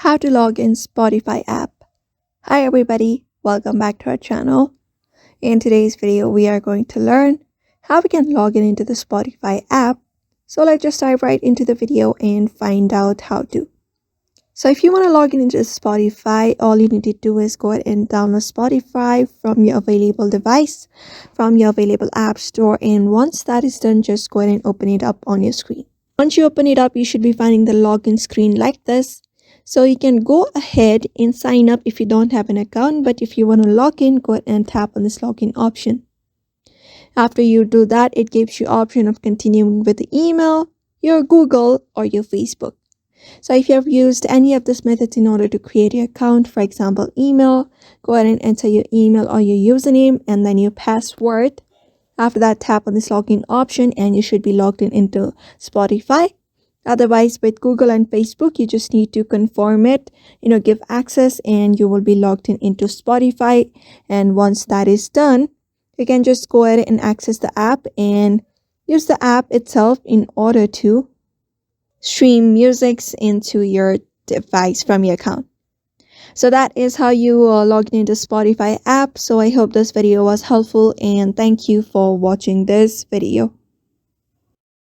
How to log in Spotify app. Hi everybody, welcome back to our channel. In today's video, we are going to learn how we can log in into the Spotify app. So let's just dive right into the video and find out how to. So if you want to log in into Spotify, all you need to do is go ahead and download Spotify from your available device, from your available app store. And once that is done, just go ahead and open it up on your screen. Once you open it up, you should be finding the login screen like this. So you can go ahead and sign up if you don't have an account, but if you want to log in, go ahead and tap on this login option. After you do that, it gives you option of continuing with the email, your Google, or your Facebook. So if you have used any of these methods in order to create your account, for example, email, go ahead and enter your email or your username and then your password. After that, tap on this login option and you should be logged in into Spotify. Otherwise, with Google and Facebook, you just need to confirm it, give access, and you will be logged in into Spotify. And once that is done, you can just go ahead and access the app and use the app itself in order to stream music into your device from your account. So that is how you log into Spotify app. So I hope this video was helpful and thank you for watching this video.